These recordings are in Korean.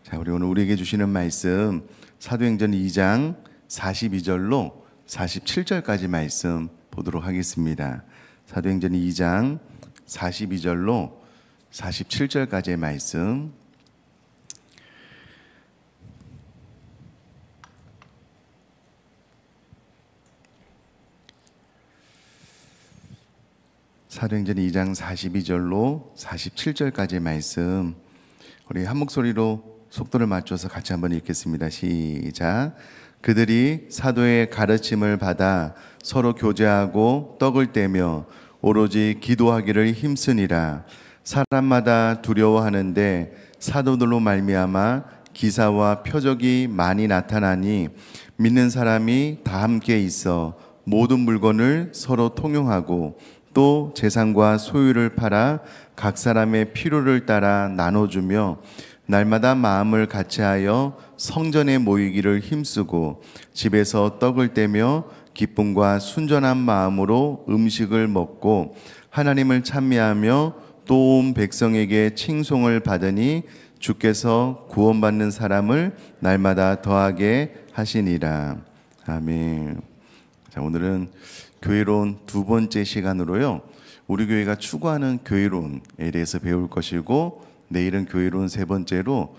자, 우리 오늘 우리에게 주시는 말씀 사도행전 2장 42절로 47절까지 말씀 보도록 하겠습니다. 사도행전 2장 42절로 47절까지의 말씀. 사도행전 2장 42절로 47절까지의 말씀, 우리 한 목소리로 속도를 맞춰서 같이 한번 읽겠습니다. 시작. 그들이 사도의 가르침을 받아 서로 교제하고 떡을 떼며 오로지 기도하기를 힘쓰니라. 사람마다 두려워하는데 사도들로 말미암아 기사와 표적이 많이 나타나니 믿는 사람이 다 함께 있어 모든 물건을 서로 통용하고 또 재산과 소유를 팔아 각 사람의 필요를 따라 나눠주며 날마다 마음을 같이하여 성전에 모이기를 힘쓰고 집에서 떡을 떼며 기쁨과 순전한 마음으로 음식을 먹고 하나님을 찬미하며 또 온 백성에게 칭송을 받으니 주께서 구원받는 사람을 날마다 더하게 하시니라. 아멘. 자, 오늘은 교회론 두 번째 시간으로요, 우리 교회가 추구하는 교회론에 대해서 배울 것이고, 내일은 교회론 세 번째로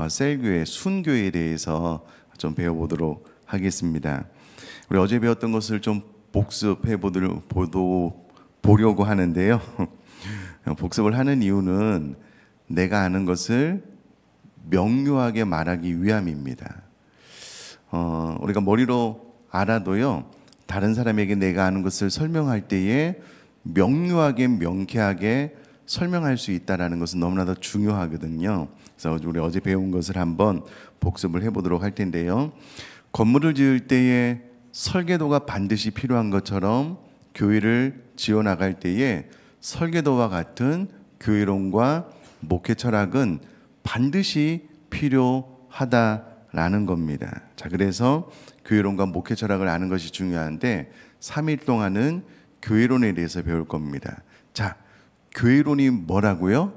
셀교회, 순교회에 대해서 좀 배워보도록 하겠습니다. 우리 어제 배웠던 것을 좀 복습해 보려고 하는데요. 복습을 하는 이유는 내가 아는 것을 명료하게 말하기 위함입니다. 우리가 머리로 알아도요, 다른 사람에게 내가 아는 것을 설명할 때에 명료하게 명쾌하게 설명할 수 있다는 것은 너무나도 중요하거든요. 그래서 우리 어제 배운 것을 한번 복습을 해보도록 할 텐데요. 건물을 지을 때에 설계도가 반드시 필요한 것처럼 교회를 지어나갈 때에 설계도와 같은 교회론과 목회 철학은 반드시 필요하다라는 겁니다. 자, 그래서 교회론과 목회 철학을 아는 것이 중요한데 3일 동안은 교회론에 대해서 배울 겁니다. 자, 교회론이 뭐라고요?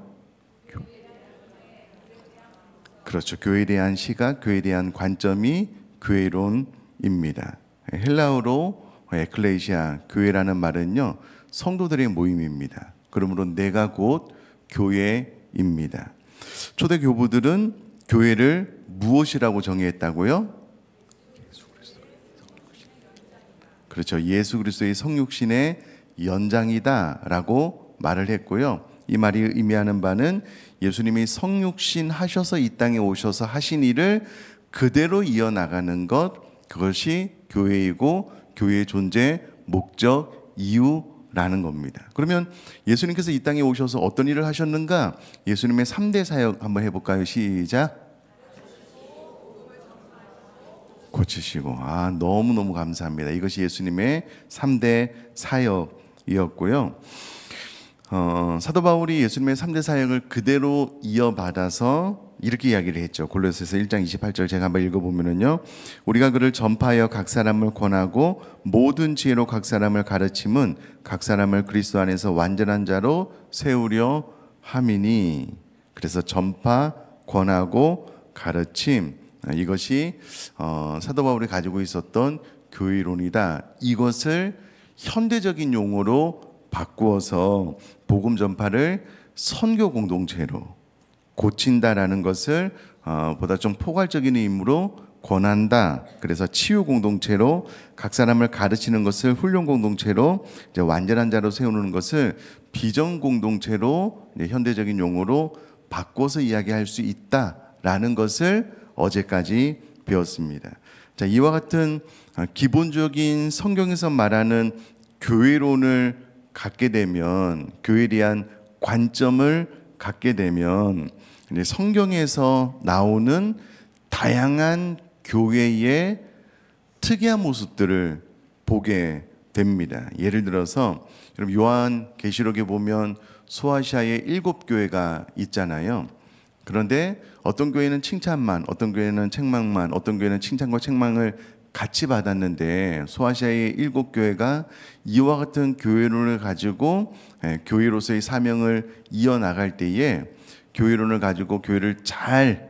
그렇죠. 교회에 대한 시각, 교회에 대한 관점이 교회론입니다. 헬라어로 에클레시아, 교회라는 말은요, 성도들의 모임입니다. 그러므로 내가 곧 교회입니다. 초대 교부들은 교회를 무엇이라고 정의했다고요? 그렇죠. 예수 그리스도의 성육신의 연장이다라고 말을 했고요. 이 말이 의미하는 바는 예수님이 성육신 하셔서 이 땅에 오셔서 하신 일을 그대로 이어나가는 것, 그것이 교회이고 교회의 존재, 목적, 이유라는 겁니다. 그러면 예수님께서 이 땅에 오셔서 어떤 일을 하셨는가? 예수님의 3대 사역 한번 해볼까요? 시작. 고치시고. 너무너무 감사합니다. 이것이 예수님의 3대 사역이었고요. 사도 바울이 예수님의 3대 사역을 그대로 이어받아서 이렇게 이야기를 했죠. 골로새서 1장 28절 제가 한번 읽어보면요, 우리가 그를 전파하여 각 사람을 권하고 모든 지혜로 각 사람을 가르침은 각 사람을 그리스도 안에서 완전한 자로 세우려 함이니. 그래서 전파, 권하고 가르침, 이것이 사도 바울이 가지고 있었던 교회론이다. 이것을 현대적인 용어로 바꾸어서 복음 전파를 선교 공동체로 고친다라는 것을 보다 좀 포괄적인 의미로 권한다. 그래서 치유 공동체로, 각 사람을 가르치는 것을 훈련 공동체로, 이제 완전한 자로 세우는 것을 비전 공동체로, 현대적인 용어로 바꿔서 이야기할 수 있다라는 것을 어제까지 배웠습니다. 자, 이와 같은 기본적인 성경에서 말하는 교회론을 갖게 되면, 교회에 대한 관점을 갖게 되면 이제 성경에서 나오는 다양한 교회의 특이한 모습들을 보게 됩니다. 예를 들어서 여러분, 요한계시록에 보면 소아시아에 7교회가 있잖아요. 그런데 어떤 교회는 칭찬만, 어떤 교회는 책망만, 어떤 교회는 칭찬과 책망을 같이 받았는데, 소아시아의 7교회가 이와 같은 교회론을 가지고 교회로서의 사명을 이어나갈 때에 교회론을 가지고 교회를 잘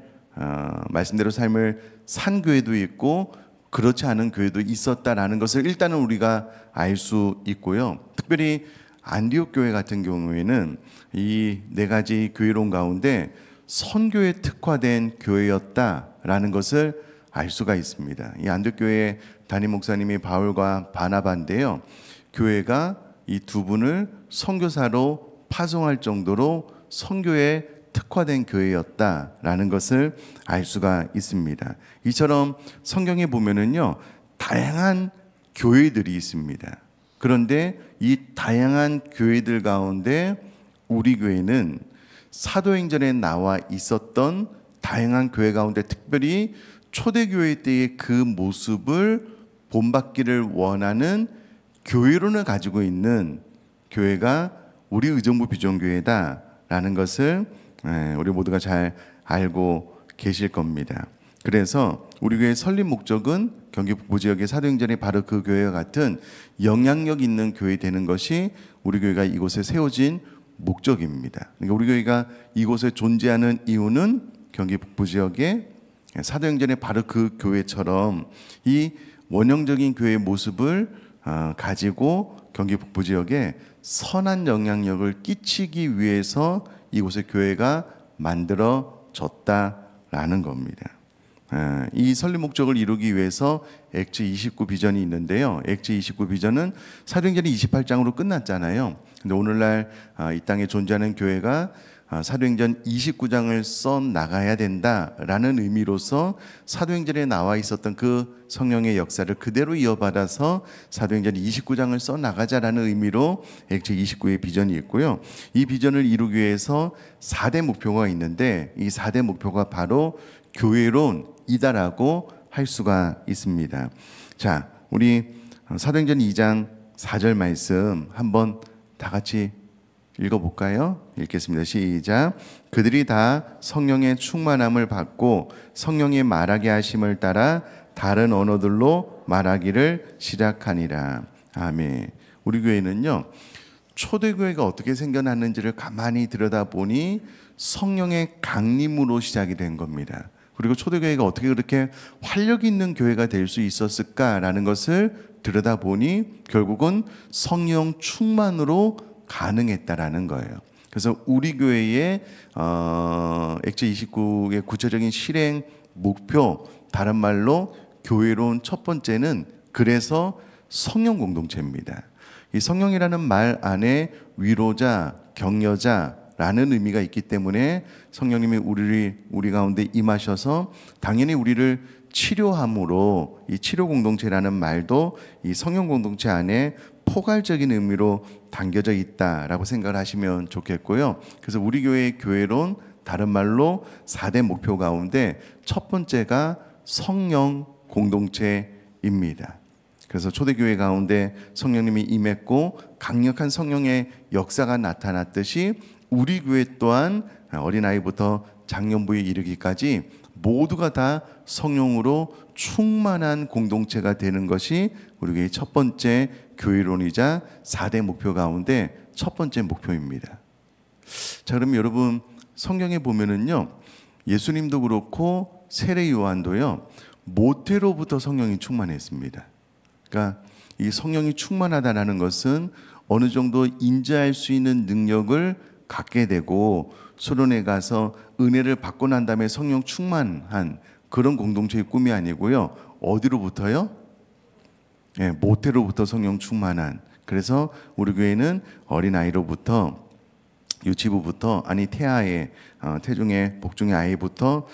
말씀대로 삶을 산 교회도 있고 그렇지 않은 교회도 있었다라는 것을 일단은 우리가 알 수 있고요. 특별히 안디옥 교회 같은 경우에는 이 네 가지 교회론 가운데 선교에 특화된 교회였다라는 것을 알 수가 있습니다. 이 안디옥 교회의 담임 목사님이 바울과 바나바인데요. 교회가 이 두 분을 선교사로 파송할 정도로 선교에 특화된 교회였다라는 것을 알 수가 있습니다. 이처럼 성경에 보면은요, 다양한 교회들이 있습니다. 그런데 이 다양한 교회들 가운데 우리 교회는 사도행전에 나와 있었던 다양한 교회 가운데 특별히 초대교회 때의 그 모습을 본받기를 원하는 교회론을 가지고 있는 교회가 우리 의정부 비전교회다라는 것을 우리 모두가 잘 알고 계실 겁니다. 그래서 우리 교회의 설립 목적은 경기 북부 지역의 사도행전이 바로 그 교회와 같은 영향력 있는 교회 되는 것이 우리 교회가 이곳에 세워진 목적입니다. 그러니까 우리 교회가 이곳에 존재하는 이유는 경기 북부 지역의 사도행전의 바로 그 교회처럼 이 원형적인 교회의 모습을 가지고 경기 북부 지역에 선한 영향력을 끼치기 위해서 이곳의 교회가 만들어졌다라는 겁니다. 이 설립 목적을 이루기 위해서 액트 29 비전이 있는데요. 액트 29 비전은 사도행전이 28장으로 끝났잖아요. 근데 오늘날 이 땅에 존재하는 교회가 사도행전 29장을 써 나가야 된다라는 의미로서 사도행전에 나와 있었던 그 성령의 역사를 그대로 이어받아서 사도행전 29장을 써 나가자라는 의미로 액트 29의 비전이 있고요. 이 비전을 이루기 위해서 4대 목표가 있는데 이 4대 목표가 바로 교회론이다라고 할 수가 있습니다. 자, 우리 사도행전 2장 4절 말씀 한번 다 같이 읽어볼까요? 읽겠습니다. 시작. 그들이 다 성령의 충만함을 받고 성령의 말하게 하심을 따라 다른 언어들로 말하기를 시작하니라. 아멘. 우리 교회는요, 초대교회가 어떻게 생겨났는지를 가만히 들여다보니 성령의 강림으로 시작이 된 겁니다. 그리고 초대교회가 어떻게 그렇게 활력 있는 교회가 될 수 있었을까라는 것을 들여다보니 결국은 성령 충만으로 가능했다라는 거예요. 그래서 우리 교회의 액트 29의 구체적인 실행 목표, 다른 말로 교회론 첫 번째는 그래서 성령 공동체입니다. 이 성령이라는 말 안에 위로자, 격려자라는 의미가 있기 때문에 성령님이 우리 가운데 임하셔서 당연히 우리를 치료함으로 이 치료 공동체라는 말도 이 성령 공동체 안에 포괄적인 의미로 담겨져 있다라고 생각을 하시면 좋겠고요. 그래서 우리 교회의 교회론, 다른 말로 4대 목표 가운데 첫 번째가 성령 공동체입니다. 그래서 초대교회 가운데 성령님이 임했고 강력한 성령의 역사가 나타났듯이 우리 교회 또한 어린아이부터 장년부에 이르기까지 모두가 다 성령으로 충만한 공동체가 되는 것이 우리 교회의 첫 번째 교회론이자 4대 목표 가운데 첫 번째 목표입니다. 자, 그럼 여러분 성경에 보면은요, 예수님도 그렇고 세례 요한도요, 모태로부터 성령이 충만했습니다. 그러니까 이 성령이 충만하다는 것은 어느 정도 인지할 수 있는 능력을 갖게 되고 수련회 가서 은혜를 받고 난 다음에 성령 충만한 그런 공동체의 꿈이 아니고요. 어디로부터요? 네, 모태로부터 성령 충만한. 그래서 우리 교회는 어린아이로부터 유치부부터 태아의 태중의 복중의 아이부터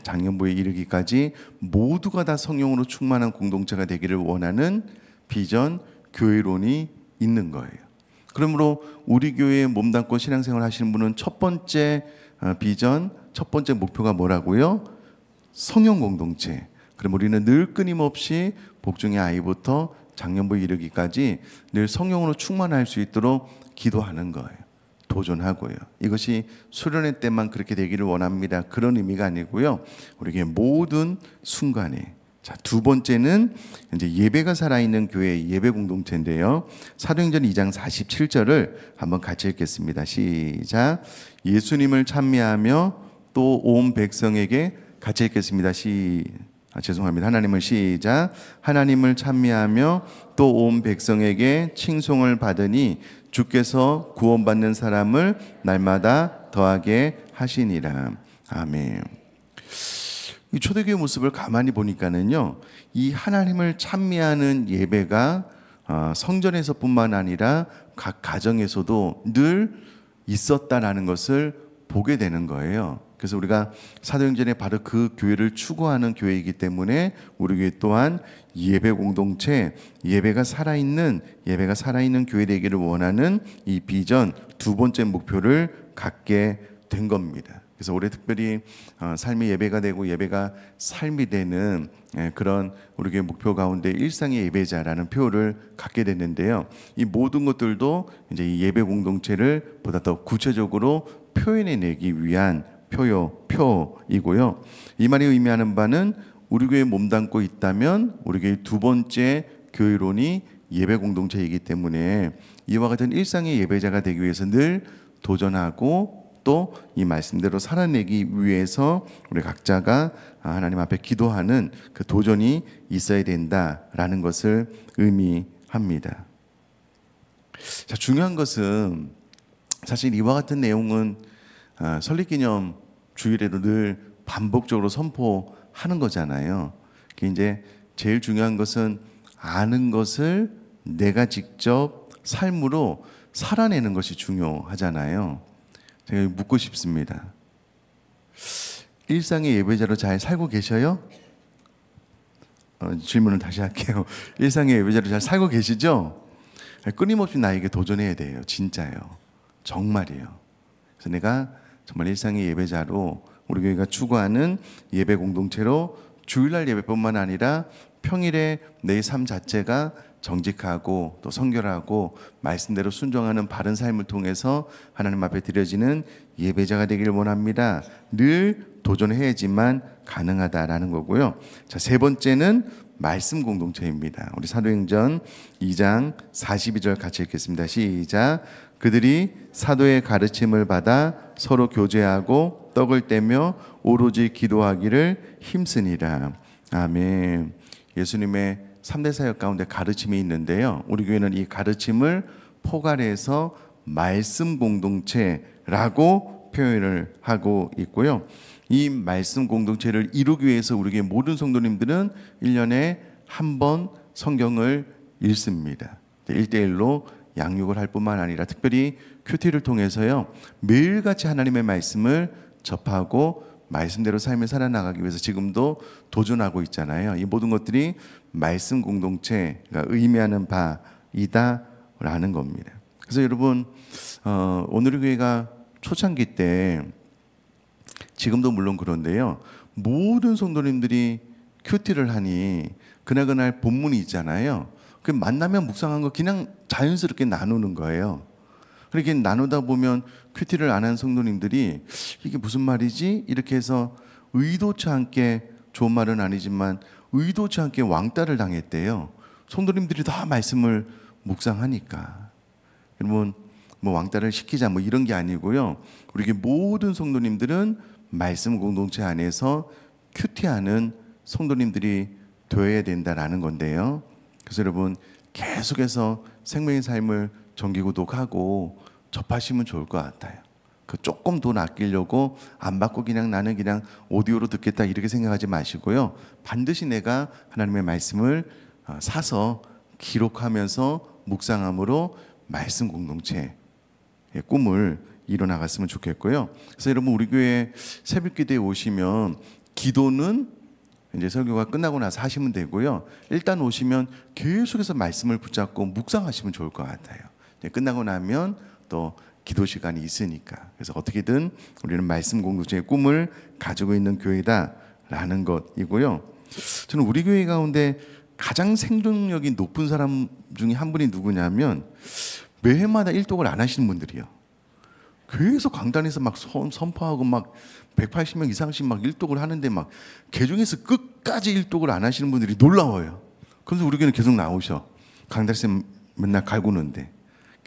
장년부에 이르기까지 모두가 다 성령으로 충만한 공동체가 되기를 원하는 비전 교회론이 있는 거예요. 그러므로 우리 교회에 몸담고 신앙생활 하시는 분은 첫 번째 비전, 첫 번째 목표가 뭐라고요? 성령 공동체. 그럼 우리는 늘 끊임없이 복중의 아이부터 장년부에 이르기까지 늘 성령으로 충만할 수 있도록 기도하는 거예요. 도전하고요. 이것이 수련회 때만 그렇게 되기를 원합니다. 그런 의미가 아니고요. 우리에게 모든 순간에. 자, 두 번째는 이제 예배가 살아있는 교회 예배 공동체인데요. 사도행전 2장 47절을 한번 같이 읽겠습니다. 시작. 예수님을 찬미하며 또 온 백성에게 같이 읽겠습니다. 죄송합니다. 하나님을 시작. 하나님을 찬미하며 또 온 백성에게 칭송을 받으니 주께서 구원받는 사람을 날마다 더하게 하시니라. 아멘. 이 초대교회 모습을 가만히 보니까는요, 이 하나님을 찬미하는 예배가 성전에서뿐만 아니라 각 가정에서도 늘 있었다라는 것을 보게 되는 거예요. 그래서 우리가 사도행전에 바로 그 교회를 추구하는 교회이기 때문에 우리 교회 또한 예배 공동체, 예배가 살아있는 교회 되기를 원하는 이 비전 두 번째 목표를 갖게 된 겁니다. 그래서 올해 특별히 삶이 예배가 되고 예배가 삶이 되는 그런 우리 교회 목표 가운데 일상의 예배자라는 표를 갖게 됐는데요. 이 모든 것들도 이제 이 예배 공동체를 보다 더 구체적으로 표현해내기 위한 표이고요. 이 말이 의미하는 바는 우리 교회에 몸담고 있다면 우리 교회 두 번째 교회론이 예배 공동체이기 때문에 이와 같은 일상의 예배자가 되기 위해서 늘 도전하고 또 이 말씀대로 살아내기 위해서 우리 각자가 하나님 앞에 기도하는 그 도전이 있어야 된다라는 것을 의미합니다. 자, 중요한 것은 사실 이와 같은 내용은 설립기념 주일에도 늘 반복적으로 선포하는 거잖아요. 이제 제일 중요한 것은 아는 것을 내가 직접 삶으로 살아내는 것이 중요하잖아요. 제가 묻고 싶습니다. 일상의 예배자로 잘 살고 계셔요? 질문을 다시 할게요. 일상의 예배자로 잘 살고 계시죠? 끊임없이 나에게 도전해야 돼요. 진짜요. 정말이에요. 그래서 내가 정말 일상의 예배자로 우리 교회가 추구하는 예배 공동체로 주일날 예배뿐만 아니라 평일에 내 삶 자체가 정직하고 또 성결하고 말씀대로 순종하는 바른 삶을 통해서 하나님 앞에 드려지는 예배자가 되기를 원합니다. 늘 도전해야지만 가능하다라는 거고요. 자, 세 번째는 말씀 공동체입니다. 우리 사도행전 2장 42절 같이 읽겠습니다. 시작. 그들이 사도의 가르침을 받아 서로 교제하고 떡을 떼며 오로지 기도하기를 힘쓰니라. 아멘. 예수님의 3대 사역 가운데 가르침이 있는데요. 우리 교회는 이 가르침을 포괄해서 말씀 공동체라고 표현을 하고 있고요. 이 말씀 공동체를 이루기 위해서 우리 교회 모든 성도님들은 1년에 한 번 성경을 읽습니다. 1대1로 양육을 할 뿐만 아니라 특별히 큐티를 통해서요, 매일같이 하나님의 말씀을 접하고 말씀대로 삶을 살아나가기 위해서 지금도 도전하고 있잖아요. 이 모든 것들이 말씀 공동체가 의미하는 바이다라는 겁니다. 그래서 여러분, 오늘의 교회가 초창기 때, 지금도 물론 그런데요, 모든 성도님들이 큐티를 하니 그날 본문이 있잖아요. 그 만나면 묵상한 거 그냥 자연스럽게 나누는 거예요. 그렇게 나누다 보면 큐티를 안 한 성도님들이 이게 무슨 말이지? 이렇게 해서 의도치 않게, 좋은 말은 아니지만 의도치 않게 왕따를 당했대요. 성도님들이 다 말씀을 묵상하니까. 여러분, 뭐 왕따를 시키자 뭐 이런 게 아니고요. 우리 모든 성도님들은 말씀 공동체 안에서 큐티하는 성도님들이 되어야 된다라는 건데요. 그래서 여러분, 계속해서 생명의 삶을 정기구독하고 접하시면 좋을 것 같아요. 그 조금 돈 아끼려고 안 받고 그냥 나는 그냥 오디오로 듣겠다 이렇게 생각하지 마시고요. 반드시 내가 하나님의 말씀을 사서 기록하면서 묵상함으로 말씀 공동체의 꿈을 이뤄나갔으면 좋겠고요. 그래서 여러분, 우리 교회 새벽기도에 오시면 기도는 이제 설교가 끝나고 나서 하시면 되고요. 일단 오시면 계속해서 말씀을 붙잡고 묵상하시면 좋을 것 같아요. 끝나고 나면 또 기도 시간이 있으니까. 그래서 어떻게든 우리는 말씀 공동체의 꿈을 가지고 있는 교회다라는 것이고요. 저는 우리 교회 가운데 가장 생존력이 높은 사람 중에 한 분이 누구냐면, 매해마다 일독을 안 하시는 분들이요. 계속 강단에서 막 선포하고 막 180명 이상씩 막 일독을 하는데 막 개중에서 끝까지 일독을 안 하시는 분들이 놀라워요. 그래서 우리 교회는 계속 나오셔. 강단에서 맨날 갈구는데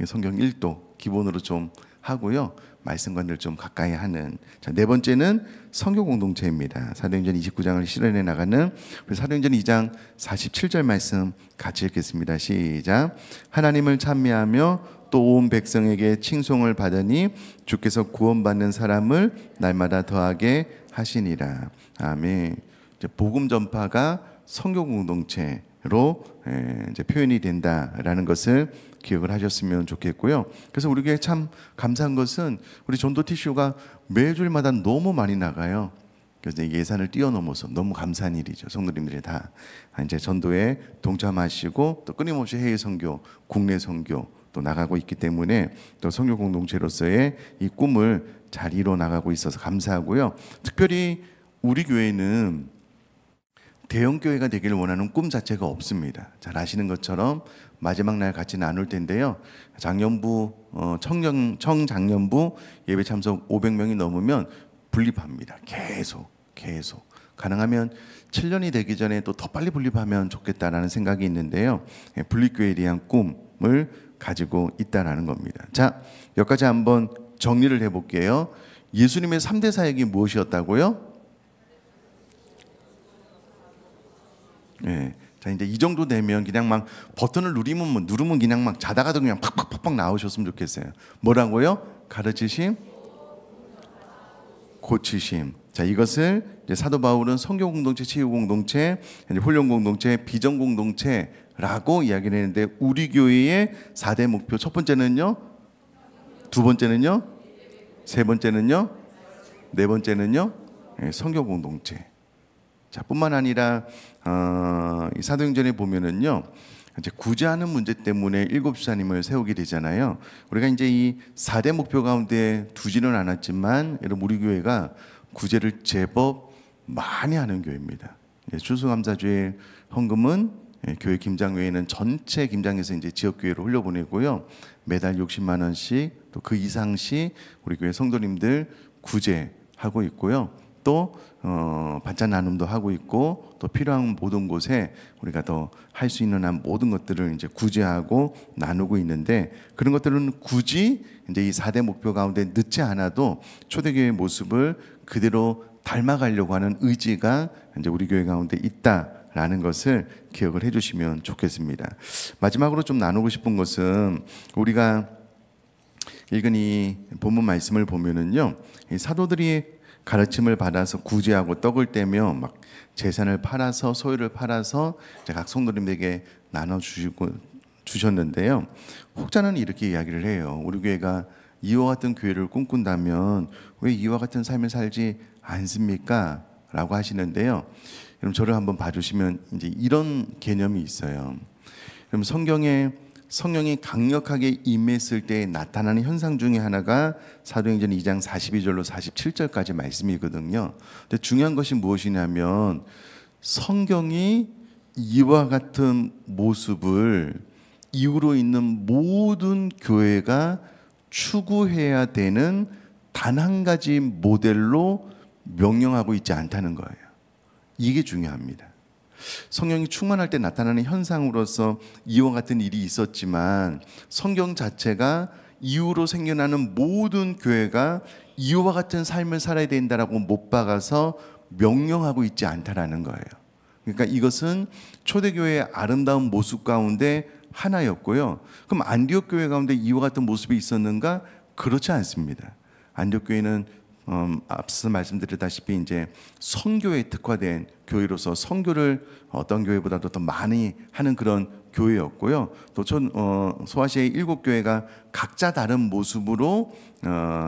성경 일독 기본으로 좀 하고요. 말씀과 늘 좀 가까이 하는. 자, 네 번째는 선교 공동체입니다. 사도행전 29장을 실현해 나가는 사도행전 2장 47절 말씀 같이 읽겠습니다. 시작. 하나님을 찬미하며 또 온 백성에게 칭송을 받으니 주께서 구원받는 사람을 날마다 더하게 하시니라. 아멘. 이제 복음 전파가 선교 공동체로 이제 표현이 된다라는 것을 기억을 하셨으면 좋겠고요. 그래서 우리 교회 참 감사한 것은 우리 전도 티슈가 매주일마다 너무 많이 나가요. 그래서 예산을 뛰어넘어서 너무 감사한 일이죠. 성도님들이 다 이제 전도에 동참하시고 또 끊임없이 해외 선교, 국내 선교 또 나가고 있기 때문에 또 선교 공동체로서의 이 꿈을 잘 이뤄 나가고 있어서 감사하고요. 특별히 우리 교회는 대형 교회가 되기를 원하는 꿈 자체가 없습니다. 잘 아시는 것처럼 마지막 날 같이 나눌 텐데요. 장년부 청장년부 예배 참석 500명이 넘으면 분립합니다. 계속 가능하면 7년이 되기 전에 또 더 빨리 분립하면 좋겠다라는 생각이 있는데요. 분립교회에 대한 꿈을 가지고 있다라는 겁니다. 자, 여기까지 한번 정리를 해볼게요. 예수님의 3대 사역이 무엇이었다고요? 네. 자, 이제 이 정도 되면 그냥 막 버튼을 누르면 그냥 막 자다가도 그냥 팍팍팍팍 나오셨으면 좋겠어요. 뭐라고요? 가르치심, 고치심. 자, 이것을 이제 사도 바울은 선교 공동체, 치유 공동체, 훈련 공동체, 비전 공동체라고 이야기를 했는데 우리 교회의 4대 목표 첫 번째는요, 두 번째는요, 세 번째는요, 네 번째는요, 선교 공동체. 자, 뿐만 아니라 이 사도행전에 보면은요, 이제 구제하는 문제 때문에 7사님을 세우게 되잖아요. 우리가 이제 이 4대 목표 가운데 두지는 않았지만 여러분 우리 교회가 구제를 제법 많이 하는 교회입니다. 추수감사주일 헌금은 교회 김장회에는 전체 김장에서 이제 지역 교회로 흘려보내고요. 매달 60만 원씩 또 그 이상씩 우리 교회 성도님들 구제하고 있고요. 또 반찬 나눔도 하고 있고 또 필요한 모든 곳에 우리가 더 할 수 있는 한 모든 것들을 이제 구제하고 나누고 있는데 그런 것들은 굳이 이제 이 4대 목표 가운데 넣지 않아도 초대교회의 모습을 그대로 닮아가려고 하는 의지가 이제 우리 교회 가운데 있다라는 것을 기억을 해주시면 좋겠습니다. 마지막으로 좀 나누고 싶은 것은 우리가 읽은 이 본문 말씀을 보면은요, 이 사도들이 가르침을 받아서 구제하고 떡을 떼며 막 재산을 팔아서 소유를 팔아서 각 성도님에게 나눠 주셨는데요. 혹자는 이렇게 이야기를 해요. 우리 교회가 이와 같은 교회를 꿈꾼다면 왜 이와 같은 삶을 살지 않습니까? 라고 하시는데요. 여러분 저를 한번 봐주시면 이제 이런 개념이 있어요. 그럼 성령이 강력하게 임했을 때 나타나는 현상 중에 하나가 사도행전 2장 42절로 47절까지 말씀이거든요. 근데 중요한 것이 무엇이냐면 성경이 이와 같은 모습을 이유로 있는 모든 교회가 추구해야 되는 단 한 가지 모델로 명령하고 있지 않다는 거예요. 이게 중요합니다. 성령이 충만할 때 나타나는 현상으로서 이와 같은 일이 있었지만 성경 자체가 이후로 생겨나는 모든 교회가 이와 같은 삶을 살아야 된다라고 못 박아서 명령하고 있지 않다라는 거예요. 그러니까 이것은 초대교회의 아름다운 모습 가운데 하나였고요. 그럼 안디옥 교회 가운데 이와 같은 모습이 있었는가? 그렇지 않습니다. 안디옥 교회는 앞서 말씀드렸다시피 이제 선교에 특화된 교회로서 선교를 어떤 교회보다도 더 많이 하는 그런 교회였고요. 또 소아시아의 7교회가 각자 다른 모습으로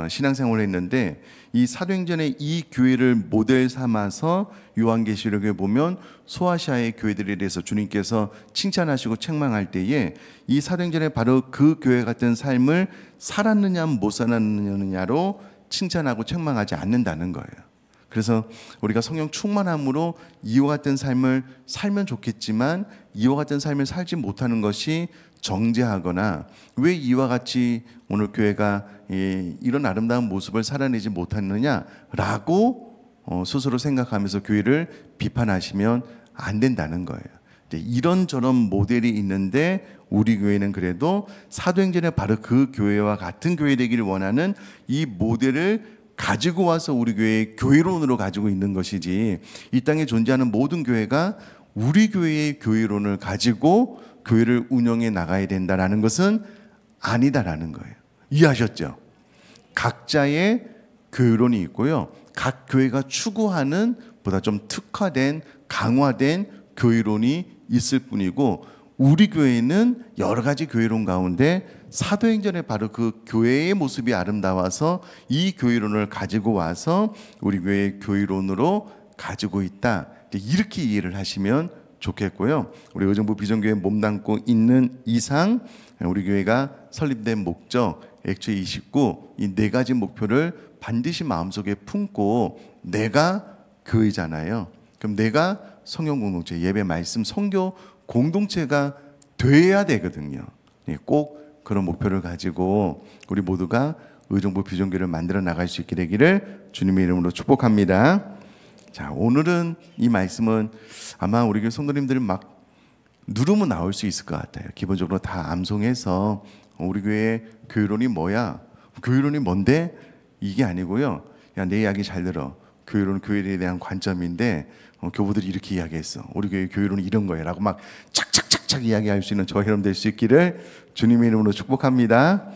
신앙생활을 했는데 이 사도행전의 이 교회를 모델 삼아서 요한계시록에 보면 소아시아의 교회들에 대해서 주님께서 칭찬하시고 책망할 때에 이 사도행전에 바로 그 교회 같은 삶을 살았느냐 못 살았느냐로 칭찬하고 책망하지 않는다는 거예요. 그래서 우리가 성령 충만함으로 이와 같은 삶을 살면 좋겠지만 이와 같은 삶을 살지 못하는 것이 정죄하거나 왜 이와 같이 오늘 교회가 이런 아름다운 모습을 살아내지 못하느냐라고 스스로 생각하면서 교회를 비판하시면 안 된다는 거예요. 이런저런 모델이 있는데 우리 교회는 그래도 사도행전의 바로 그 교회와 같은 교회 되기를 원하는 이 모델을 가지고 와서 우리 교회의 교회론으로 가지고 있는 것이지, 이 땅에 존재하는 모든 교회가 우리 교회의 교회론을 가지고 교회를 운영해 나가야 된다라는 것은 아니다라는 거예요. 이해하셨죠? 각자의 교회론이 있고요, 각 교회가 추구하는 보다 좀 특화된 강화된 교회론이 있을 뿐이고, 우리 교회는 여러 가지 교회론 가운데 사도행전의 바로 그 교회의 모습이 아름다워서 이 교회론을 가지고 와서 우리 교회의 교회론으로 가지고 있다, 이렇게 이해를 하시면 좋겠고요. 우리 의정부 비전교회 몸담고 있는 이상 우리 교회가 설립된 목적, 액체 29, 이 네 가지 목표를 반드시 마음속에 품고, 내가 교회잖아요. 그럼 내가 성령 공동체, 예배, 말씀, 선교 공동체가 돼야 되거든요. 꼭 그런 목표를 가지고 우리 모두가 의정부 비전교회를 만들어 나갈 수 있게 되기를 주님의 이름으로 축복합니다. 자, 오늘은 이 말씀은 아마 우리 교회 성도님들 막 누르면 나올 수 있을 것 같아요. 기본적으로 다 암송해서 우리 교회 교회론이 뭐야? 교회론이 뭔데? 이게 아니고요. 야, 내 이야기 잘 들어. 교회론은 교회에 대한 관점인데 교부들이 이렇게 이야기했어. 우리 교회 교회론은 이런 거야 라고 막 착착착착 이야기할 수 있는 저희처럼 될 수 있기를 주님의 이름으로 축복합니다.